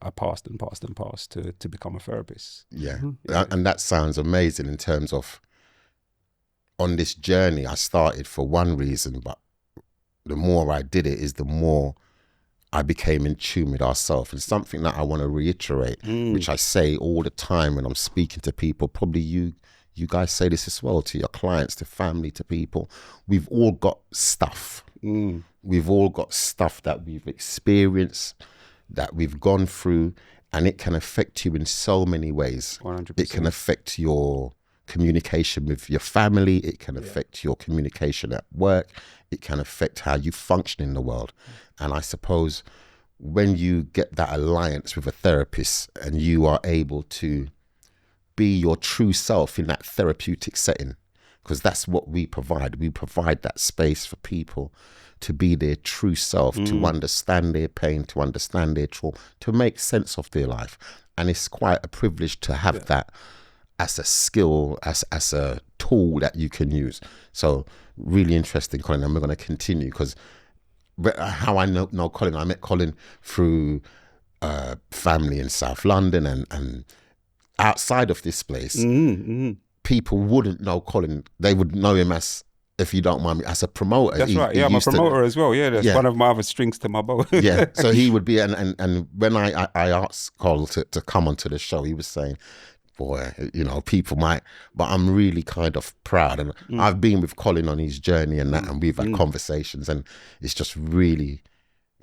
I passed and passed and passed to become a therapist. Yeah. And that sounds amazing in terms of, on this journey, I started for one reason, but the more I did it is the more I became in tune with ourselves. And something that I want to reiterate, which I say all the time when I'm speaking to people, probably you guys say this as well, to your clients, to family, to people. We've all got stuff. We've all got stuff that we've experienced, that we've gone through, and it can affect you in so many ways. 100%. It can affect your communication with your family. It can affect your communication at work. It can affect how you function in the world. And I suppose when you get that alliance with a therapist and you are able to be your true self in that therapeutic setting, because that's what we provide. We provide that space for people to be their true self, to understand their pain, to understand their trauma, to make sense of their life. And it's quite a privilege to have that as a skill, as a tool that you can use. So really interesting, Colin, and we're going to continue, because how I know Colin, I met Colin through family in South London, and outside of this place, people wouldn't know Colin. They would know him as, if you don't mind me, as a promoter. That's right. Yeah, I'm a promoter as well. Yeah, that's one of my other strings to my bow. Yeah, so he would be, and when I asked Colin to come onto the show, he was saying, boy, people might, but I'm really kind of proud. And I've been with Colin on his journey and that, and we've had conversations, and it's just really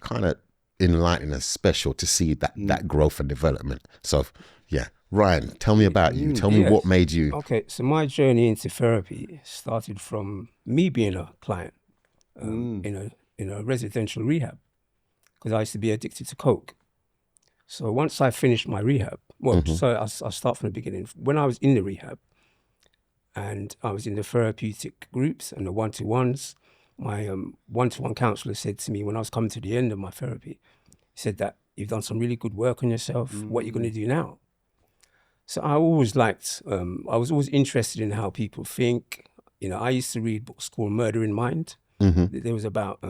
kind of enlightening and special to see that growth and development. So, yeah. Ryan, tell me about you. Tell me what made you... Okay, so my journey into therapy started from me being a client in a residential rehab, because I used to be addicted to coke. So once I finished my rehab, so I'll start from the beginning. When I was in the rehab and I was in the therapeutic groups and the one-to-ones, my one-to-one counsellor said to me when I was coming to the end of my therapy, he said that you've done some really good work on yourself. What are you going to do now? So I always liked, I was always interested in how people think. I used to read books called Murder in Mind. There was about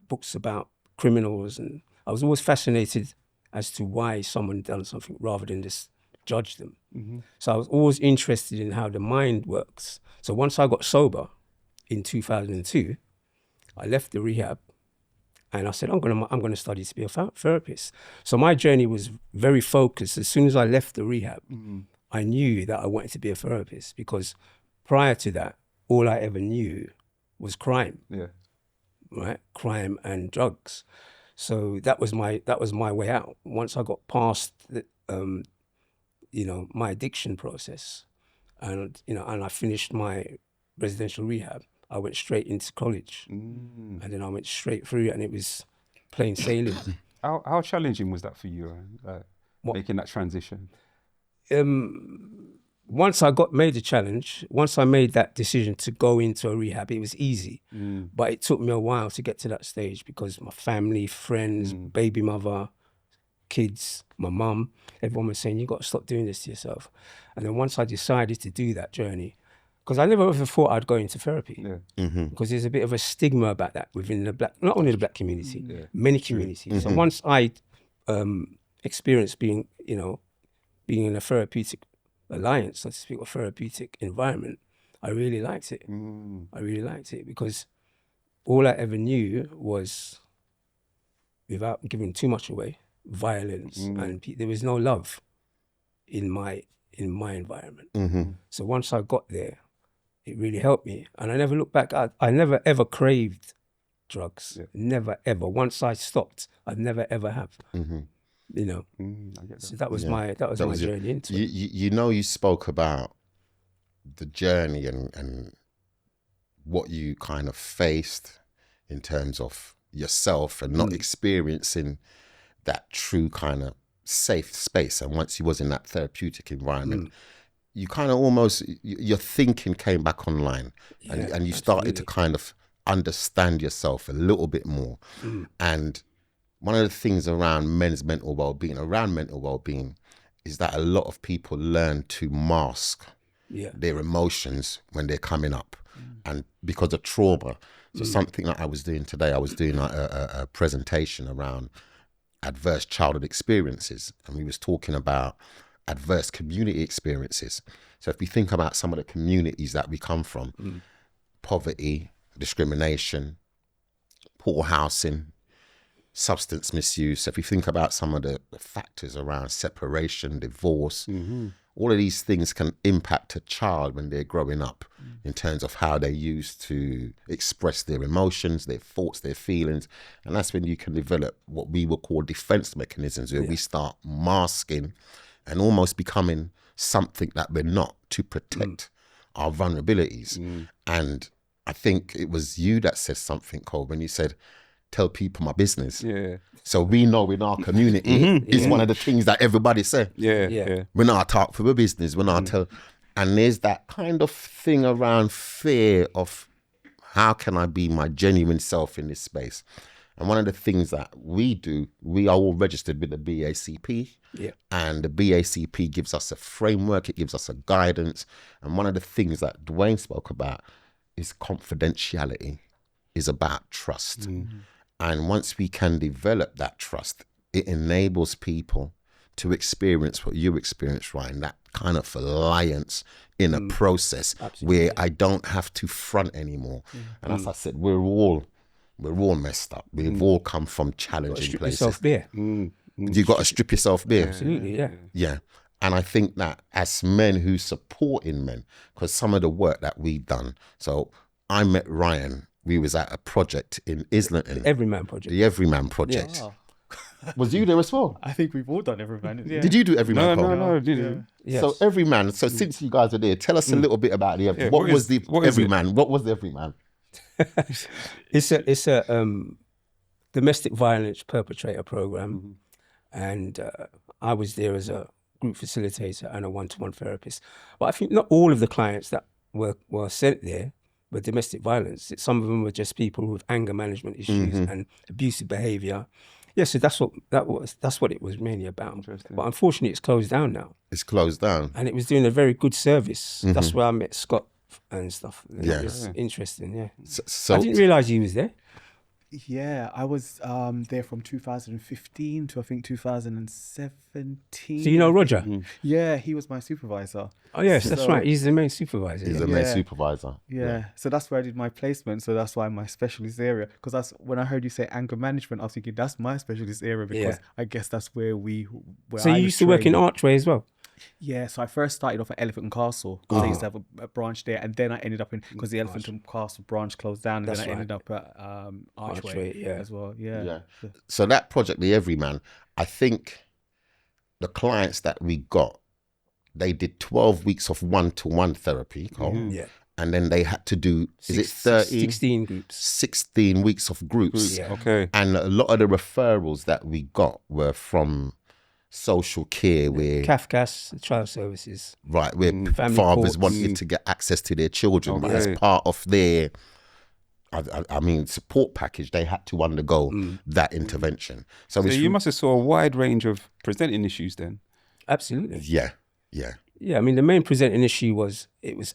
books about criminals, and I was always fascinated as to why someone done something rather than just judge them. So I was always interested in how the mind works. So once I got sober in 2002, I left the rehab and I said, I'm going to study to be a therapist. So my journey was very focused. As soon as I left the rehab, I knew that I wanted to be a therapist, because prior to that, all I ever knew was crime. Yeah. Right? Crime and drugs. So that was my way out. Once I got past the, my addiction process, and I finished my residential rehab, I went straight into college, and then I went straight through, and it was plain sailing. How challenging was that for you, making that transition? Once I made the challenge, once I made that decision to go into a rehab, it was easy. But it took me a while to get to that stage, because my family, friends, baby mother, kids, my mum, everyone was saying, you got to stop doing this to yourself. And then once I decided to do that journey, because I never ever thought I'd go into therapy, because there's a bit of a stigma about that within not only the black community, many communities. So once I experienced being in a therapeutic alliance, so to speak, or therapeutic environment, I really liked it. I really liked it, because all I ever knew was, without giving too much away, violence, and there was no love in my environment. So once I got there, it really helped me, and I never looked back. I never ever craved drugs, never ever. Once I stopped, I'd never ever have. So that was my journey into it. You spoke about the journey and what you kind of faced in terms of yourself and not experiencing that true kind of safe space. And once you was in that therapeutic environment, you kind of almost, your thinking came back online, and you started to kind of understand yourself a little bit more. And one of the things around mental well-being is that a lot of people learn to mask their emotions when they're coming up, and because of trauma. So something that I was doing today, I was doing a presentation around adverse childhood experiences, and we was talking about adverse community experiences. So if we think about some of the communities that we come from, poverty, discrimination, poor housing, substance misuse. So if you think about some of the factors around separation, divorce, all of these things can impact a child when they're growing up in terms of how they used to express their emotions, their thoughts, their feelings. And that's when you can develop what we will call defense mechanisms, where we start masking and almost becoming something that we're not to protect our vulnerabilities. And I think it was you that said something, Cole, when you said, tell people my business. Yeah. So we know in our community is one of the things that everybody say. Yeah. We're not talk for the business. We're not tell. And there's that kind of thing around fear of how can I be my genuine self in this space? And one of the things that we do, we are all registered with the BACP. Yeah. And the BACP gives us a framework. It gives us a guidance. And one of the things that Dwayne spoke about is confidentiality, is about trust. And once we can develop that trust, it enables people to experience what you experience, Ryan, that kind of alliance in a process where I don't have to front anymore. And as I said, we're all messed up. We've all come from challenging Strip places. yourself bare. You got to strip yourself bare. Absolutely, yeah. Yeah. And I think that as men who support in men, because some of the work that we've done, so I met Ryan, we was at a project in Islington, Everyman Project. the Everyman Project. Wow. Was you there as well? I think we've all done Everyman. Yeah. Did you do Everyman? Cole? No, didn't. Yes. So Everyman, so since you guys are there, tell us a little bit about the Yeah, what what was is- the what is it? Everyman? What was the Everyman? It's a domestic violence perpetrator program, and I was there as a group facilitator and a one-to-one therapist. But I think not all of the clients that were sent there were domestic violence. Some of them were just people with anger management issues and abusive behaviour. Yeah, so that's what it was mainly about. But unfortunately, it's closed down now, It's closed down. and it was doing a very good service. That's where I met Scott and stuff. And Yeah. it was interesting. Yeah, So I didn't realise he was there. Yeah, I was there from 2015 to I think 2017. So you know Roger? Yeah, he was my supervisor. Oh yes, that's So- right. He's the main supervisor. he's yeah. a main Yeah. supervisor. Yeah. So that's where I did my placement. So that's why my specialist area. Because that's when I heard you say anger management, I was thinking that's my specialist area because Yeah. I guess that's where So I you was used to work in trained. Archway as well? Yeah, so I first started off at Elephant and Castle because they used to have a branch there, and then I ended up in because the Elephant and Castle branch closed down, and That's then I ended right. up at Archway, Archway, yeah. as well. Yeah. Yeah. So that project, the Everyman, I think the clients that we got, they did 12 weeks of one-to-one therapy, Cole, Yeah. and then they had to do, is it 13? 16 groups. 16 weeks of groups. Yeah. Okay. And a lot of the referrals that we got were from social care where CAFCAS, child services. right where Family fathers courts. wanted to get access to their children, but as Okay. part of their I mean support package, they had to undergo that intervention. So, So it's you must have saw a wide range of presenting issues then. Absolutely. yeah. Yeah, I mean, the main presenting issue was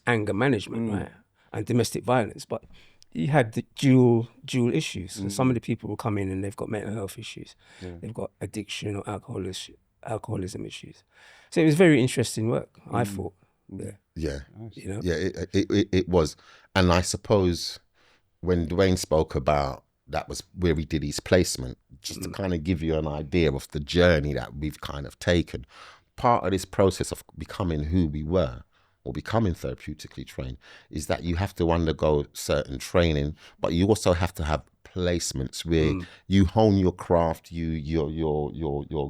anger management, right? And domestic violence. But you had the dual issues. So some of the people will come in and they've got mental health issues. They've got addiction or alcoholism issues. So it was very interesting work, I thought. Yeah. You know? Yeah, it was. And I suppose when Dwayne spoke about that was where he did his placement, just to kind of give you an idea of the journey that we've kind of taken. Part of this process of becoming who we were or becoming therapeutically trained is that you have to undergo certain training, but you also have to have placements where you hone your craft, you're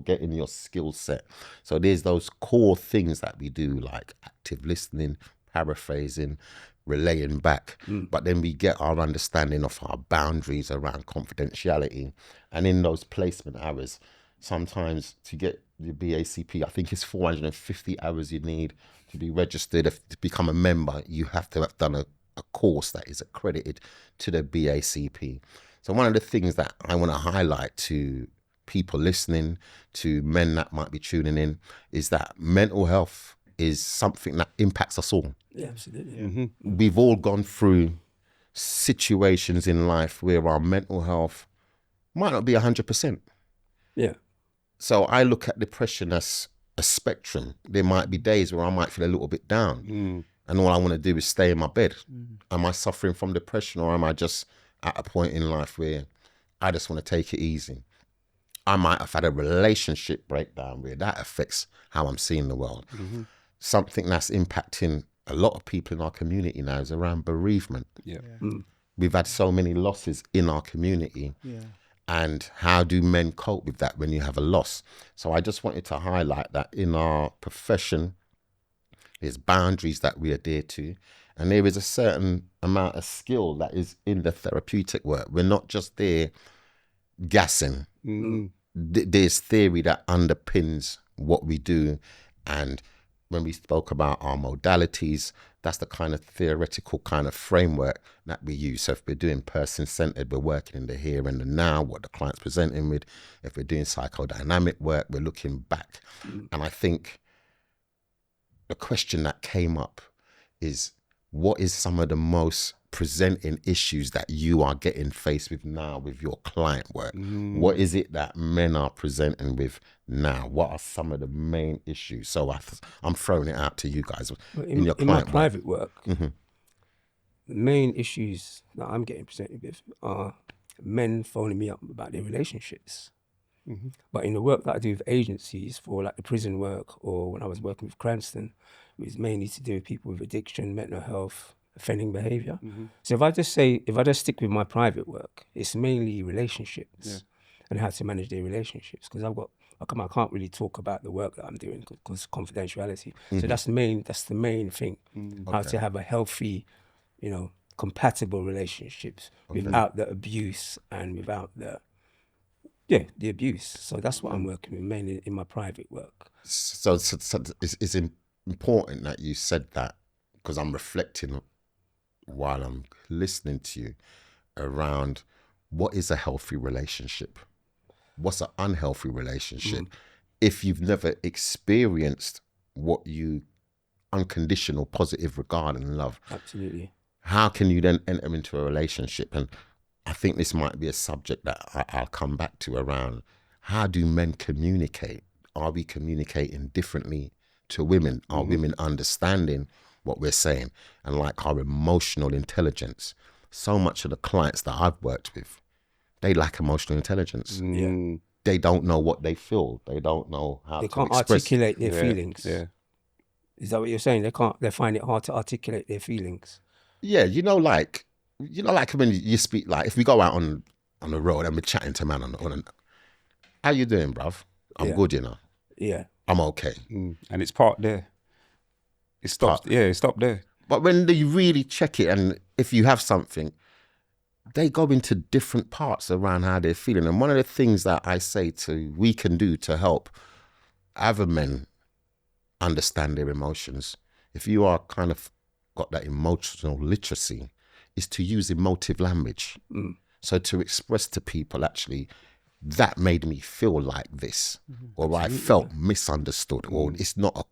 getting your skill set. So there's those core things that we do, like active listening, paraphrasing, relaying back, but then we get our understanding of our boundaries around confidentiality. And in those placement hours, sometimes to get the BACP, I think it's 450 hours you need to be registered. To become a member, you have to have done a course that is accredited to the BACP. So one of the things that I want to highlight to people listening, to men that might be tuning in, is that mental health is something that impacts us all. Yeah, absolutely. We've all gone through situations in life where our mental health might not be 100%. Yeah. So I look at depression as a spectrum. There might be days where I might feel a little bit down, and all I want to do is stay in my bed. Am I suffering from depression, or am I just at a point in life where I just want to take it easy? I might have had a relationship breakdown where that affects how I'm seeing the world. Something that's impacting a lot of people in our community now is around bereavement. Yeah. We've had so many losses in our community. Yeah. And how do men cope with that when you have a loss? So I just wanted to highlight that in our profession, there's boundaries that we adhere to, and there is a certain amount of skill that is in the therapeutic work. We're not just there gassing. There's theory that underpins what we do. And when we spoke about our modalities, that's the kind of theoretical kind of framework that we use. So if we're doing person-centered, we're working in the here and the now, what the client's presenting with. If we're doing psychodynamic work, we're looking back. And I think the question that came up is, what is some of the most presenting issues that you are getting faced with now with your client work? What is it that men are presenting with now? What are some of the main issues? So I'm throwing it out to you guys. In your my client private work, the main issues that I'm getting presented with are men phoning me up about their relationships. But in the work that I do with agencies, for like the prison work, or when I was working with Cranston, it was mainly to do with people with addiction, mental health, offending behavior. So if I just stick with my private work, it's mainly relationships and how to manage their relationships. Because I can't really talk about the work that I'm doing because confidentiality. So that's the main thing. How to have a healthy, compatible relationships without the abuse and without the abuse. So that's what I'm working with mainly in my private work. So it's important that you said that, because I'm reflecting while I'm listening to you around what is a healthy relationship? What's an unhealthy relationship? If you've never experienced what you unconditional positive regard and love, Absolutely. how can you then enter into a relationship? And I think this might be a subject that I'll come back to around, how do men communicate? Are we communicating differently to women? Are women understanding what we're saying? And like our emotional intelligence, so much of the clients that I've worked with, they lack emotional intelligence. They don't know what they feel. They don't know how They to can't express. articulate their feelings. Yeah. Is that what you're saying? They find it hard to articulate their feelings. Yeah, like when you speak, like if we go out on the road and we're chatting to a man on how you doing, bruv? I'm good, Yeah. I'm okay. And it's parked there. It stops. Yeah, it stopped there. But when you really check it, and if you have something, they go into different parts around how they're feeling. And one of the things that I say we can do to help other men understand their emotions, if you are kind of got that emotional literacy, is to use emotive language. So to express to people, actually, that made me feel like this, or I felt misunderstood, or it's not a